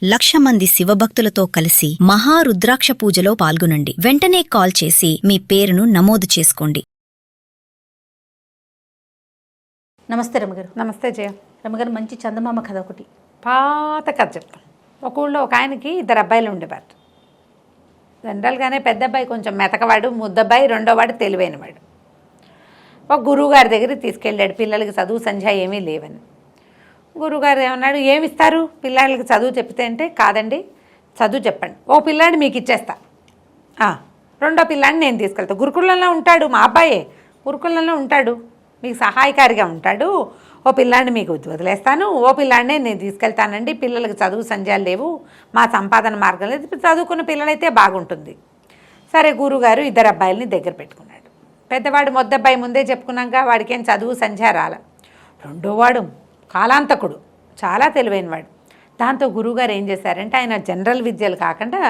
1,00,000 మంది శివభక్తులతో కలిసి మహారుద్రాక్ష పూజలో పాల్గొనండి. వెంటనే కాల్ చేసి మీ పేరును నమోదు చేసుకోండి. నమస్తే రమగారు. నమస్తే జయ. రమగారు, మంచి చందమామ కథ ఒకటి. పాత కథ చెప్తాం. ఒక ఊళ్ళో ఒక ఆయనకి 2 అబ్బాయిలు ఉండేవారు. జనరల్గానే పెద్ద అబ్బాయి కొంచెం మెతకవాడు, ముద్దబ్బాయి రెండోవాడు తెలివైనవాడు. ఒక గురువుగారి దగ్గరికి తీసుకెళ్ళాడు, పిల్లలకి చదువు సంధ్య ఏమీ లేవని. గురువుగారు ఏమన్నాడు, ఏమిస్తారు పిల్లలకి చదువు చెప్తే అంటే, కాదండి చదువు చెప్పండి, ఓ పిల్లాడిని మీకు ఇచ్చేస్తా, రెండో పిల్లాడిని నేను తీసుకెళ్తా, గురుకులంలో ఉంటాడు మా అబ్బాయే, గురుకులంలో ఉంటాడు, మీకు సహాయకారిగా ఉంటాడు, ఓ పిల్లాడిని మీకు వదిలేస్తాను, ఓ పిల్లాడినే నేను తీసుకెళ్తానండి, పిల్లలకి చదువు సంధ్యాలు లేవు, మా సంపాదన మార్గం లేదు, చదువుకున్న పిల్లలైతే బాగుంటుంది. సరే గురువుగారు 2 అబ్బాయిలని దగ్గర పెట్టుకున్నాడు. పెద్దవాడు మొద్దబ్బాయి ముందే చెప్పుకున్నాక వాడికేం చదువు సంధ్య రాల. రెండోవాడు కాలాంతకుడు, చాలా తెలివైనవాడు. దాంతో గురువుగారు ఏం చేశారంటే, ఆయన జనరల్ విద్యలు కాకుండా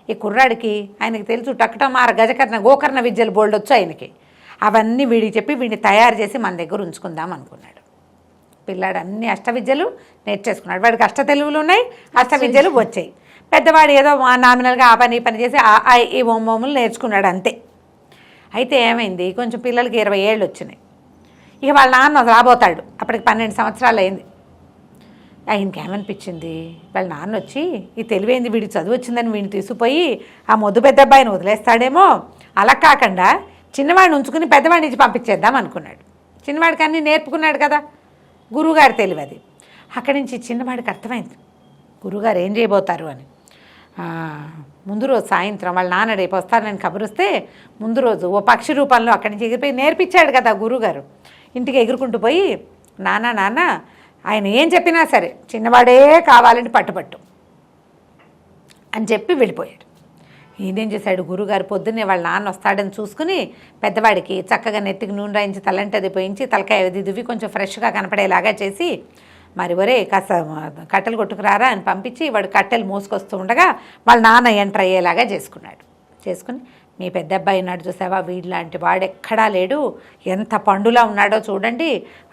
ఈ కుర్రాడికి ఆయనకి తెలుసు టక్కటమార గజకర్ణ గోకర్ణ విద్యలు బోల్డ్ వచ్చు ఆయనకి, అవన్నీ వీడికి చెప్పి వీడిని తయారు చేసి మన దగ్గర ఉంచుకుందాం అనుకున్నాడు. పిల్లాడు అన్ని అష్టవిద్యలు నేర్చేసుకున్నాడు. వాడికి అష్ట తెలుగులు ఉన్నాయి, అష్టవిద్యలు వచ్చాయి. పెద్దవాడు ఏదో నామినల్గా ఆ పని చేసి ఈ ఓమోములు నేర్చుకున్నాడు అంతే. అయితే ఏమైంది, కొంచెం పిల్లలకి 20 ఏళ్ళు వచ్చినాయి. ఇక వాళ్ళ నాన్న రాబోతాడు, అప్పటికి 12 సంవత్సరాలు అయింది. ఆయనకి ఏమనిపించింది, వాళ్ళ నాన్న వచ్చి ఈ తెలివైంది వీడికి చదువు వచ్చిందని వీడిని తీసుకుపోయి ఆ మొద్దు పెద్ద అబ్బాయిని వదిలేస్తాడేమో, అలా కాకుండా చిన్నవాడిని ఉంచుకుని పెద్దవాడిని ఇచ్చి పంపించేద్దాం అనుకున్నాడు. చిన్నవాడికి అన్నీ నేర్పుకున్నాడు కదా, గురువుగారు తెలియదు. అక్కడి నుంచి చిన్నవాడికి అర్థమైంది గురువుగారు ఏం చేయబోతారు అని. ముందు రోజు సాయంత్రం వాళ్ళ నాన్న రేపు వస్తారని కబురిస్తే, ముందు రోజు ఓ పక్షి రూపంలో అక్కడి నుంచి ఎగిరిపోయి నేర్పించాడు కదా గురువుగారు. ఇంటికి ఎగురుకుంటూ పోయి, నాన్న ఆయన ఏం చెప్పినా సరే చిన్నవాడే కావాలని పట్టుపట్టు అని చెప్పి వెళ్ళిపోయాడు. ఈయనేం చేశాడు, గురువుగారు పొద్దున్నే వాళ్ళ నాన్న వస్తాడని చూసుకుని పెద్దవాడికి చక్కగా నెత్తికి నూనె రాయించి తలంటది పోయించి తలకాయ దువ్వి కొంచెం ఫ్రెష్గా కనపడేలాగా చేసి, మరి ఒరే కాస్త కట్టెలు కొట్టుకురారా అని పంపించి వాడు కట్టెలు మోసుకొస్తూ ఉండగా వాళ్ళ నాన్న ఎంటర్ అయ్యేలాగా చేసుకుని, మీ పెద్ద అబ్బాయి ఉన్నాడు చూసావా, వీడిలాంటి వాడు ఎక్కడా లేడు, ఎంత పండులా ఉన్నాడో చూడండి,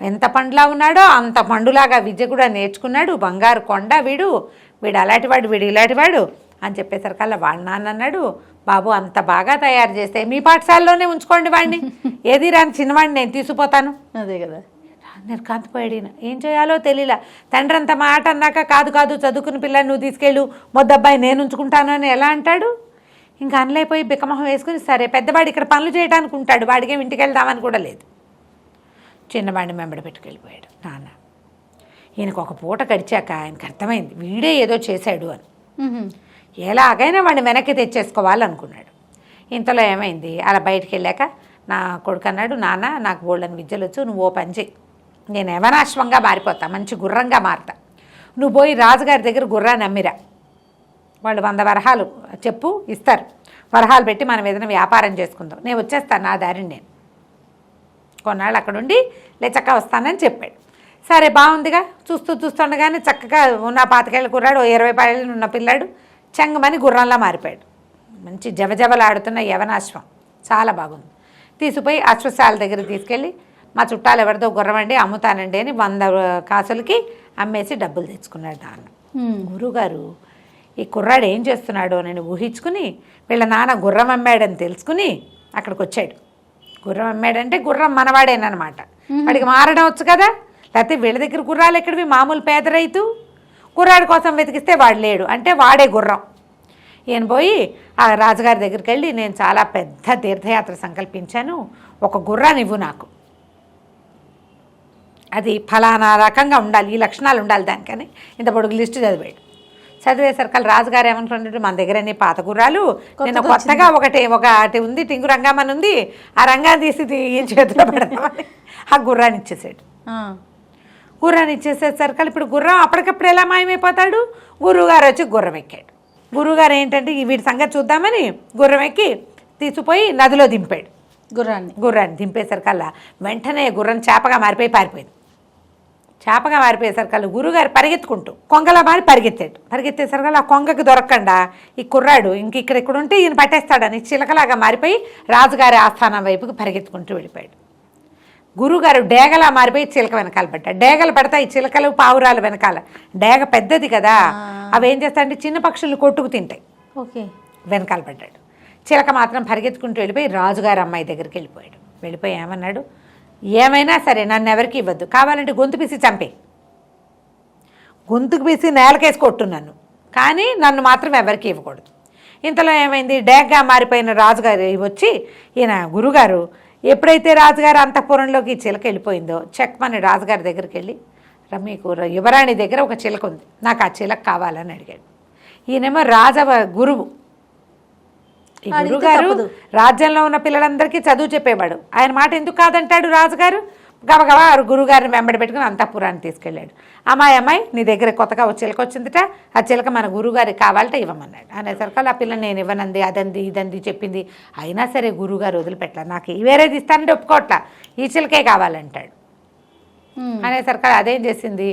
ఎంత పండులా ఉన్నాడో అంత పండులాగా విద్య కూడా నేర్చుకున్నాడు, బంగారు కొండ వీడు అలాంటివాడు, వీడు ఇలాంటివాడు అని చెప్పేసరికల్లా వాళ్ళ నాన్న అన్నాడు, బాబు అంత బాగా తయారు చేస్తే మీ పాఠశాలలోనే ఉంచుకోండి వాడిని, ఏది రాని చిన్నవాడిని నేను తీసుకుపోతాను. అదే కదా, నేను కాంతిపోయాడు. ఏం చేయాలో తెలియలా. తండ్రి అంత మాట అన్నాక, కాదు చదువుకుని పిల్లని నువ్వు తీసుకెళ్ళు, మొద్దబ్బాయి నేను ఉంచుకుంటాను అని ఎలా అంటాడు. ఇంకా అనలేకపోయి బిక్కమొహం వేసుకుని, సరే పెద్దవాడు ఇక్కడ పనులు చేయడానికి ఉంటాడు, వాడికేం ఇంటికి వెళ్దామని కూడా లేదు, చిన్నవాడిని మెంబడ పెట్టుకెళ్ళిపోయాడు నాన్న. ఈయనకు ఒక పూట గడిచాక ఆయనకు అర్థమైంది వీడే ఏదో చేశాడు అని. ఎలాగైనా వాడిని వెనక్కి తెచ్చేసుకోవాలనుకున్నాడు. ఇంతలో ఏమైంది, అలా బయటికి వెళ్ళాక నా కొడుకు అన్నాడు, నాన్న నాకు బోల్డని విద్యలు వచ్చు, నువ్వు ఓ పని చెయ్యి, నేను యవనాశ్వంగా మారిపోతా, మంచి గుర్రంగా మారుతా, నువ్వు పోయి రాజుగారి దగ్గర గుర్రాన్ని అమ్మిరా, వాళ్ళు 100 వరహాలు చెప్పు ఇస్తారు, వరహాలు పెట్టి మనం ఏదైనా వ్యాపారం చేసుకుందాం, నేను వచ్చేస్తాను నా దారిని, నేను కొన్నాళ్ళు అక్కడుండి లేచక్క వస్తానని చెప్పాడు. సరే బాగుందిగా, చూస్తుండగానే చక్కగా ఉన్న 25 ఏళ్ళ కుర్రాడు, 20 ఏళ్ళు ఉన్న పిల్లాడు చెంగమని గుర్రంలా మారిపోయాడు. మంచి జవజవలాడుతున్న యవనాశ్వం, చాలా బాగుంది. తీసుకుపోయి అశ్వశాల దగ్గర తీసుకెళ్ళి, మా చుట్టాలు ఎవరితో గుర్రమండి అమ్ముతానండి అని 100 కాసులకి అమ్మేసి డబ్బులు తెచ్చుకున్నాడు నాన్న. గురువుగారు ఈ కుర్రాడు ఏం చేస్తున్నాడు అని ఊహించుకుని, వీళ్ళ నాన్న గుర్రం అమ్మాడని తెలుసుకుని అక్కడికి వచ్చాడు. గుర్రం అమ్మాడంటే గుర్రం మనవాడేనమాట, వాడికి మారడం వచ్చు కదా, లేకపోతే వీళ్ళ దగ్గర గుర్రాలు ఎక్కడివి, మామూలు పేద రైతు, కుర్రాడి కోసం వెతికిస్తే వాడు లేడు అంటే వాడే గుర్రం. ఈయన పోయి ఆ రాజుగారి దగ్గరికి వెళ్ళి, నేను చాలా పెద్ద తీర్థయాత్ర సంకల్పించాను, ఒక గుర్రాన్ని ఇవ్వు నాకు, అది ఫలానా రకంగా ఉండాలి, ఈ లక్షణాలు ఉండాలి దానికని ఇంత పొడుగు లిస్టు చదివేసరికి రాజుగారు ఏమనుకుంటాడు, మన దగ్గర అన్ని పాత గుర్రాలు, నేను కొత్తగా ఒకటి ఉంది, టింగు రంగమని ఉంది, ఆ రంగాన్ని తీసి ఈయన చేతిలో పెడతామని ఆ గుర్రాన్ని ఇచ్చేసాడు. గుర్రాన్ని ఇచ్చేసేసరికి ఇప్పుడు గుర్రం అప్పటికప్పుడు ఎలా మాయమైపోతాడు, గురువుగారు వచ్చి గుర్రం ఎక్కాడు. గురువుగారు ఏంటంటే వీటి సంగతి చూద్దామని గుర్రం ఎక్కి తీసుకుపోయి నదిలో దింపాడు. గుర్రాన్ని దింపేసరికల్లా వెంటనే గుర్రం చేపగా మారిపోయి పారిపోయింది. చేపగా మారిపోయేసరికల్లా గురువుగారు పరిగెత్తుకుంటూ కొంగలా మారి పరిగెత్తేసరికల్లా ఆ కొంగకి దొరకకుండా ఈ కుర్రాడు ఇక్కడ ఉంటే ఈయన పట్టేస్తాడని చిలకలాగా మారిపోయి రాజుగారి ఆస్థానం వైపుకి పరిగెత్తుకుంటూ వెళ్ళిపోయాడు. గురువుగారు డేగలా మారిపోయి చిలక వెనకాల పడ్డాడు. డేగలు పడతాయి చిలకలు పావురాలు వెనకాల. డేగ పెద్దది కదా, అవి ఏం చేస్తాయంటే చిన్న పక్షులు కొట్టుకు తింటాయి. ఓకే. వెనకాల పడ్డాడు. చిలక మాత్రం పరిగెత్తుకుంటూ వెళ్ళిపోయి రాజుగారి అమ్మాయి దగ్గరికి వెళ్ళిపోయాడు. వెళ్ళిపోయి ఏమన్నాడు, ఏమైనా సరే నన్ను ఎవరికి ఇవ్వద్దు, కావాలంటే గొంతు పీసి చంపే, గొంతుకు పీసి నేలకేసి కొట్టు నన్ను, కానీ నన్ను మాత్రం ఎవరికి ఇవ్వకూడదు. ఇంతలో ఏమైంది, డేగ్గా మారిపోయిన రాజుగారు వచ్చి ఈయన గురుగారు ఎప్పుడైతే రాజుగారు అంతఃపురంలోకి చిలక వెళ్ళిపోయిందో చెక్మని రాజుగారి దగ్గరికి వెళ్ళి, మీకు యువరాణి దగ్గర ఒక చిలక ఉంది, నాకు ఆ చిలక కావాలని అడిగాడు. ఈయనేమో గురువు. ఈ గురుగారు రాజ్యంలో ఉన్న పిల్లలందరికీ చదువు చెప్పేవాడు. ఆయన మాట ఎందుకు కాదంటాడు రాజుగారు? గబగబా గురుగారిని వెంబడి పెట్టుకుని అంతఃపురాన్ని తీసుకెళ్ళాడు. అమ్మాయి నీ దగ్గర కొత్తగా ఒక చిలక వచ్చిందిట, ఆ చిలక మన గురుగారికి కావాలంటే ఇవ్వమన్నాడు. అనేసరికి ఆ పిల్ల నేను ఇవ్వనంది, అదంది ఇదంది చెప్పింది. అయినా సరే గురుగారు వదిలిపెట్టలే, నాకు వేరేది ఇస్తానంటే ఒప్పుకోవట్లా, ఈ చిలకే కావాలంటాడు. అనేసరికి అదేం చేసింది,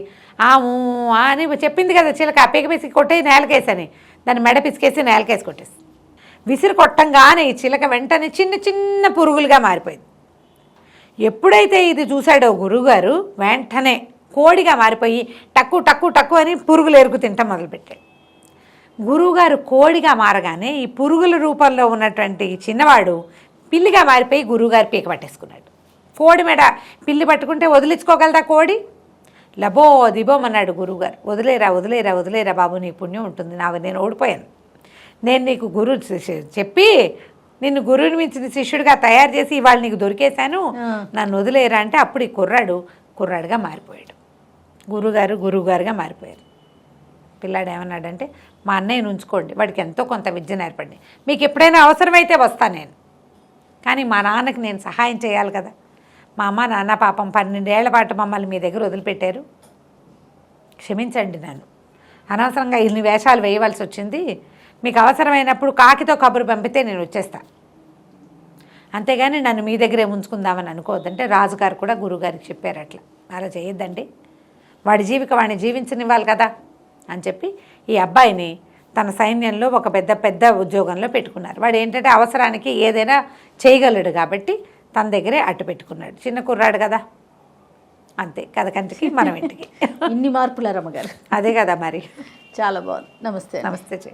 అని చెప్పింది కదా చిలక, పీక పిసికి కొట్టేసి నేలకేసని దాన్ని మెడ పిసికేసి నేలకేసి కొట్టేసి విసిరి కొట్టంగానే ఈ చిలక వెంటనే చిన్న చిన్న పురుగులుగా మారిపోయింది. ఎప్పుడైతే ఇది చూశాడో గురువుగారు వెంటనే కోడిగా మారిపోయి టక్కు టక్కు టక్కు అని పురుగులు ఎరుకు తింటాం మొదలుపెట్టాడు. గురువుగారు కోడిగా మారగానే ఈ పురుగుల రూపంలో ఉన్నటువంటి చిన్నవాడు పిల్లిగా మారిపోయి గురువుగారు పీక పట్టేసుకున్నాడు. కోడి మెడ పిల్లి పట్టుకుంటే వదిలించుకోగలదా కోడి? లబో దిబోమన్నాడు గురువుగారు. వదిలేరా వదిలేరా వదిలేరా బాబు, నీ పుణ్యం ఉంటుంది, నేను ఓడిపోయాను, నేను నీకు చెప్పి నిన్ను గురువుని మించిన శిష్యుడిగా తయారు చేసి ఇవాళ నీకు దొరికేశాను, నన్ను వదిలేరా అంటే అప్పుడు ఈ కుర్రాడుగా మారిపోయాడు. గురువుగారుగా మారిపోయారు. పిల్లాడు ఏమన్నాడంటే, మా అన్నయ్యను ఉంచుకోండి, వాడికి ఎంతో కొంత విద్య నేర్పండి, మీకు ఎప్పుడైనా అవసరమైతే వస్తాను నేను, కానీ మా నాన్నకి నేను సహాయం చేయాలి కదా, మా అమ్మ నాన్న పాపం 12 ఏళ్ల పాటు మమ్మల్ని మీ దగ్గర వదిలిపెట్టారు, క్షమించండి, నన్ను అనవసరంగా ఇన్ని వేషాలు వేయవలసి వచ్చింది, మీకు అవసరమైనప్పుడు కాకితో కబురు పంపితే నేను వచ్చేస్తాను, అంతేగాని నన్ను మీ దగ్గరే ఉంచుకుందామని అనుకోవద్దంటే రాజుగారు కూడా గురువుగారికి చెప్పారు, అలా చేయొద్దండి, వాడి జీవిక వాడిని జీవించనివ్వాలి కదా అని చెప్పి ఈ అబ్బాయిని తన సైన్యంలో ఒక పెద్ద ఉద్యోగంలో పెట్టుకున్నారు. వాడు ఏంటంటే అవసరానికి ఏదైనా చేయగలడు కాబట్టి తన దగ్గరే అట్టు పెట్టుకున్నాడు. చిన్న కుర్రాడు కదా, అంతే, కథ కంటికి మనం ఇంటికి. ఇన్ని మార్పులు రమ్మగారు. అదే కదా మరి. చాలా బాగుంది. నమస్తే. నమస్తే.